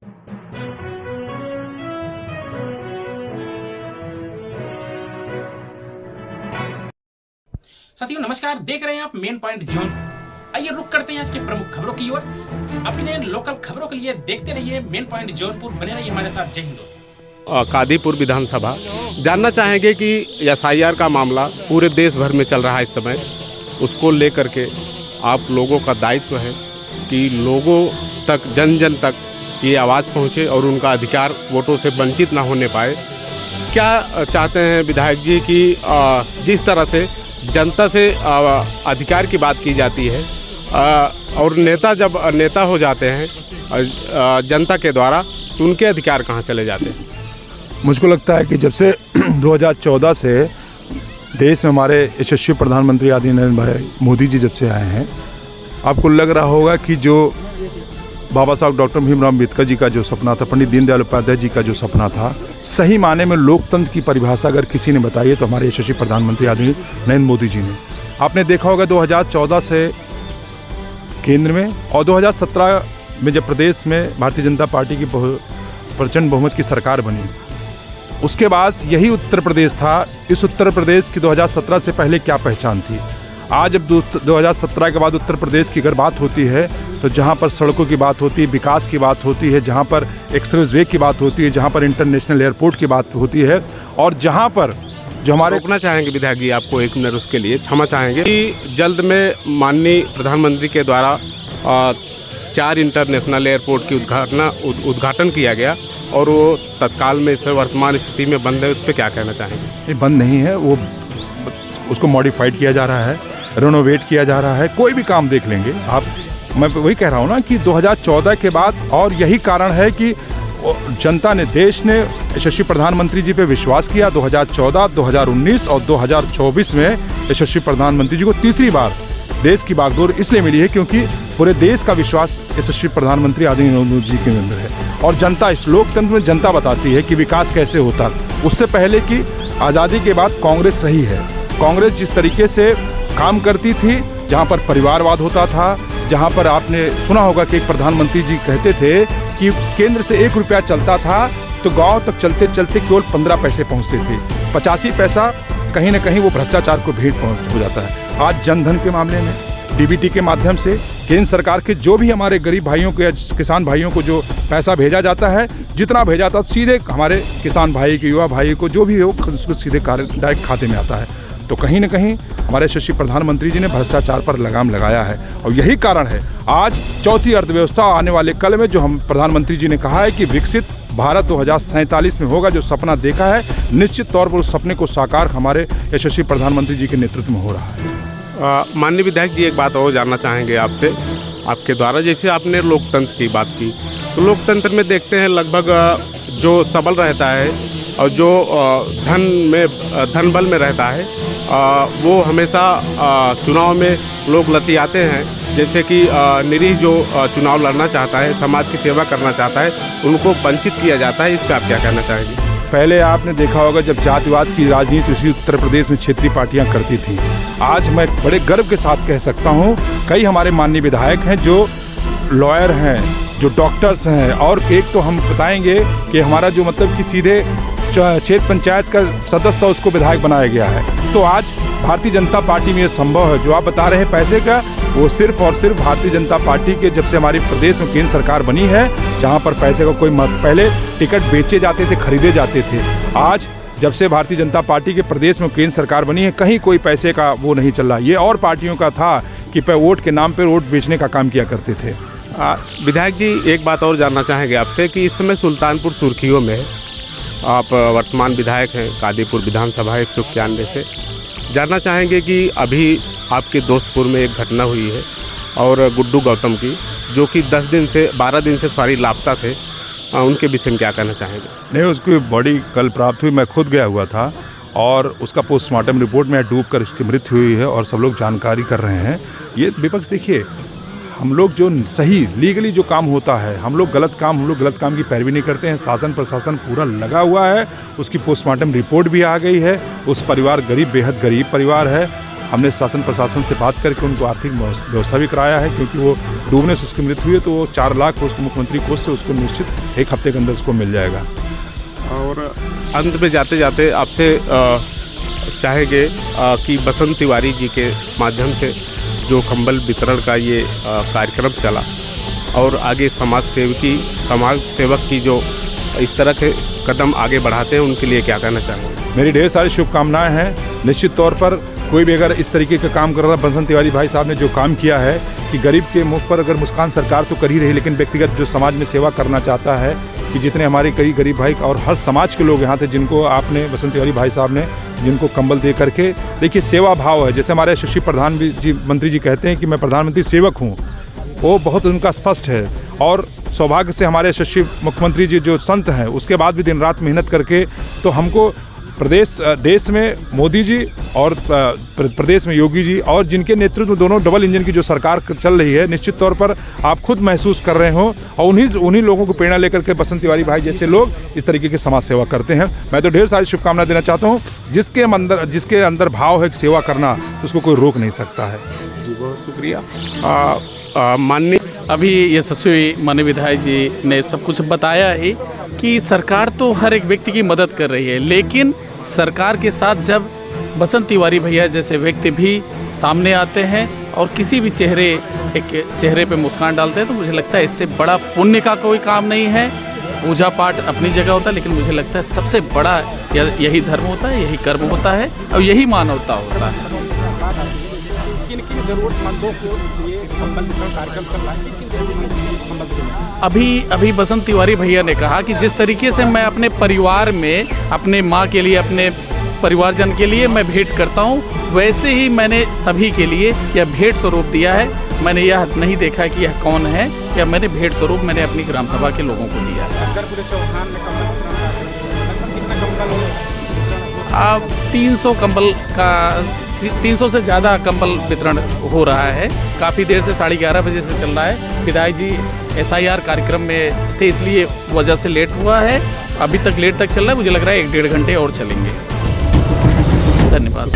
साथियों नमस्कार, देख रहे हैं आप मेन पॉइंट जोन। आइए रुक करते हैं आज की प्रमुख खबरों की ओर। अपने लोकल खबरों के लिए देखते रहिए मेन पॉइंट जौनपुर, बने रहिए हमारे साथ। जय हिंद दोस्तों। कादीपुर विधानसभा जानना चाहेंगे कि एसआईआर का मामला पूरे देश भर में चल रहा है इस समय, उसको लेकर के आप लोगों का दायित्व है कि लोगों तक, जन जन तक ये आवाज़ पहुँचे और उनका अधिकार वोटों से वंचित ना होने पाए। क्या चाहते हैं विधायक जी कि जिस तरह से जनता से अधिकार की बात की जाती है और नेता जब नेता हो जाते हैं जनता के द्वारा, तो उनके अधिकार कहाँ चले जाते हैं? मुझको लगता है कि जब से 2014 से देश में हमारे यशस्वी प्रधानमंत्री आदरणीय नरेंद्र भाई मोदी जी जब से आए हैं, आपको लग रहा होगा कि जो बाबा साहब डॉक्टर भीमराव अम्बेडकर जी का जो सपना था, पंडित दीनदयाल उपाध्याय जी का जो सपना था, सही माने में लोकतंत्र की परिभाषा अगर किसी ने बताई है तो हमारे यशस्वी प्रधानमंत्री आदरणीय नरेंद्र मोदी जी ने। आपने देखा होगा 2014 से केंद्र में और 2017 में जब प्रदेश में भारतीय जनता पार्टी की प्रचंड बहुमत की सरकार बनी, उसके बाद यही उत्तर प्रदेश था। इस उत्तर प्रदेश की 2017 से पहले क्या पहचान थी? आज जब 2017 के बाद उत्तर प्रदेश की अगर बात होती है तो जहाँ पर सड़कों की बात होती है, विकास की बात होती है, जहाँ पर एक्सप्रेस वे की बात होती है, जहाँ पर इंटरनेशनल एयरपोर्ट की बात होती है, और जहाँ पर जो हमारे रोकना चाहेंगे विधायक जी आपको एक मिनट उसके लिए क्षमा चाहेंगे कि जल्द में माननीय प्रधानमंत्री के द्वारा 4 इंटरनेशनल एयरपोर्ट की उद्घाटन किया गया और वो तत्काल में इस वर्तमान स्थिति में बंद है, उस पर क्या कहना चाहेंगे? ये बंद नहीं है, वो उसको मॉडिफाइड किया जा रहा है, रेनोवेट किया जा रहा है। कोई भी काम देख लेंगे आप, मैं वही कह रहा हूँ ना कि 2014 के बाद, और यही कारण है कि जनता ने, देश ने यशस्वी प्रधानमंत्री जी पे विश्वास किया। 2014, 2019 और 2024 में यशस्वी प्रधानमंत्री जी को तीसरी बार देश की बागडोर इसलिए मिली है क्योंकि पूरे देश का विश्वास यशस्वी प्रधानमंत्री आदरणीय नरेंद्र मोदी जी के अंदर है। और जनता, इस लोकतंत्र में जनता बताती है कि विकास कैसे होता। उससे पहले की आज़ादी के बाद कांग्रेस रही है। कांग्रेस जिस तरीके से काम करती थी, जहाँ पर परिवारवाद होता था, जहाँ पर आपने सुना होगा कि एक प्रधानमंत्री जी कहते थे कि केंद्र से 1 रुपया चलता था तो गांव तक चलते चलते केवल 15 पैसे पहुँचते थे। 85 पैसा कहीं ना कहीं वो भ्रष्टाचार को भेंट हो जाता है। आज जनधन के मामले में डीबीटी के माध्यम से केंद्र सरकार के जो भी हमारे गरीब भाइयों को या किसान भाइयों को जो पैसा भेजा जाता है, जितना भेजा जाता है सीधे हमारे किसान भाई के, युवा भाई को, जो भी हो, उसको सीधे डायरेक्ट खाते में आता है। तो कहीं ना कहीं हमारे यशस्वी प्रधानमंत्री जी ने भ्रष्टाचार पर लगाम लगाया है और यही कारण है आज चौथी अर्थव्यवस्था आने वाले कल में, जो हम प्रधानमंत्री जी ने कहा है कि विकसित भारत 2047 में होगा, जो सपना देखा है, निश्चित तौर पर उस सपने को साकार हमारे यशस्वी प्रधानमंत्री जी के नेतृत्व में हो रहा है। माननीय विधायक जी, एक बात और जानना चाहेंगे आपसे, आपके द्वारा। जैसे आपने लोकतंत्र की बात की, तो लोकतंत्र में देखते हैं लगभग जो सबल रहता है और जो धन बल में रहता है, वो हमेशा चुनाव में लोग लतियाते हैं। जैसे कि निरीह जो चुनाव लड़ना चाहता है, समाज की सेवा करना चाहता है, उनको वंचित किया जाता है। इस पर आप क्या कहना चाहेंगे? पहले आपने देखा होगा जब जातिवाद की राजनीति उसी उत्तर प्रदेश में क्षेत्रीय पार्टियां करती थीं। आज मैं बड़े गर्व के साथ कह सकता हूं, कई हमारे माननीय विधायक हैं जो लॉयर हैं, जो डॉक्टर्स हैं, और एक तो हम बताएंगे कि हमारा जो मतलब कि सीधे क्षेत्र पंचायत का सदस्य था, उसको विधायक बनाया गया है। तो आज भारतीय जनता पार्टी में ये संभव है। जो आप बता रहे हैं पैसे का, वो सिर्फ और सिर्फ भारतीय जनता पार्टी के जब से हमारी प्रदेश में केंद्र सरकार बनी है, जहाँ पर पैसे का कोई महत्व, पहले टिकट बेचे जाते थे, खरीदे जाते थे। आज जब से भारतीय जनता पार्टी के प्रदेश में केंद्र सरकार बनी है, कहीं कोई पैसे का वो नहीं चल रहा। ये और पार्टियों का था कि वोट के नाम पर वोट बेचने का काम किया करते थे। विधायक जी, एक बात और जानना चाहेंगे आपसे कि इस समय सुल्तानपुर सुर्खियों में आप वर्तमान विधायक हैं, कादीपुर विधानसभा 191 से। जानना चाहेंगे कि अभी आपके दोस्तपुर में एक घटना हुई है और गुड्डू गौतम की, जो कि 12 दिन से लापता थे, उनके विषय में क्या कहना चाहेंगे? नहीं, उसकी बॉडी कल प्राप्त हुई, मैं खुद गया हुआ था और उसका पोस्टमार्टम रिपोर्ट में डूबकर उसकी मृत्यु हुई है और सब लोग जानकारी कर रहे हैं। ये विपक्ष, देखिए, हम लोग जो सही लीगली जो काम होता है, हम लोग गलत काम की पैरवी नहीं करते हैं। शासन प्रशासन पूरा लगा हुआ है। उसकी पोस्टमार्टम रिपोर्ट भी आ गई है। उस परिवार गरीब, बेहद गरीब परिवार है। हमने शासन प्रशासन से बात करके उनको आर्थिक व्यवस्था भी कराया है, क्योंकि वो डूबने से उसकी मृत्यु हुई है, तो वो 4 लाख उसको मुख्यमंत्री कोष से उसको निश्चित 1 हफ्ते के अंदर उसको मिल जाएगा। और अंत में जाते जाते आपसे चाहेंगे कि बसंत तिवारी जी के माध्यम से जो कंबल वितरण का ये कार्यक्रम चला और आगे समाज सेवक की जो इस तरह के कदम आगे बढ़ाते हैं, उनके लिए क्या कहना चाहेंगे? मेरी ढेर सारी शुभकामनाएं हैं। निश्चित तौर पर कोई भी अगर इस तरीके का काम कर रहा है, बसंत तिवारी भाई साहब ने जो काम किया है कि गरीब के मुख पर अगर मुस्कान सरकार तो कर ही रही, लेकिन व्यक्तिगत जो समाज में सेवा करना चाहता है, कि जितने हमारे कई गरीब भाई और हर समाज के लोग यहाँ थे जिनको आपने बसंत तिवारी भाई साहब ने जिनको कंबल दे करके, देखिए सेवा भाव है। जैसे हमारे यशस्वी प्रधानमंत्री मंत्री जी कहते हैं कि मैं प्रधानमंत्री सेवक हूँ, वो बहुत उनका स्पष्ट है। और सौभाग्य से हमारे यशस्वी मुख्यमंत्री जी जो संत हैं, उसके बाद भी दिन रात मेहनत करके तो हमको देश में मोदी जी और प्रदेश में योगी जी और जिनके नेतृत्व में दोनों डबल इंजन की जो सरकार चल रही है, निश्चित तौर पर आप खुद महसूस कर रहे हो और उन्हीं लोगों को प्रेरणा लेकर के बसंत तिवारी भाई जैसे लोग इस तरीके की समाज सेवा करते हैं। मैं तो ढेर सारी शुभकामनाएं देना चाहता हूँ। जिसके अंदर भाव है सेवा करना, तो उसको कोई रोक नहीं सकता है। जी बहुत शुक्रिया। माननीय अभी यशस्वी माननीय विधायक जी ने सब कुछ बताया ही कि सरकार तो हर एक व्यक्ति की मदद कर रही है, लेकिन सरकार के साथ जब बसंत तिवारी भैया जैसे व्यक्ति भी सामने आते हैं और किसी भी चेहरे पे मुस्कान डालते हैं, तो मुझे लगता है इससे बड़ा पुण्य का कोई काम नहीं है। पूजा पाठ अपनी जगह होता है, लेकिन मुझे लगता है सबसे बड़ा यही धर्म होता है, यही कर्म होता है और यही मानवता होता है। किन जरूरतमंदों को ये कंबल वितरण कार्यक्रम चल रहा है, किन जरूरतमंदों अभी बसंत तिवारी भैया ने कहा कि जिस तरीके से मैं अपने परिवार में अपने माँ के लिए, अपने परिवारजन के लिए मैं भेंट करता हूँ, वैसे ही मैंने सभी के लिए यह भेंट स्वरूप दिया है। मैंने यह नहीं देखा कि यह कौन है, या मैंने भेंट स्वरूप मैंने अपनी ग्राम सभा के लोगों को दिया है। अब 300 से ज़्यादा कंबल वितरण हो रहा है। काफ़ी देर से 11:30 बजे से चल रहा है। विधायक जी SIR कार्यक्रम में थे, इसलिए वजह से लेट हुआ है। अभी तक लेट तक चल रहा है, मुझे लग रहा है 1-1.5 घंटे और चलेंगे। धन्यवाद।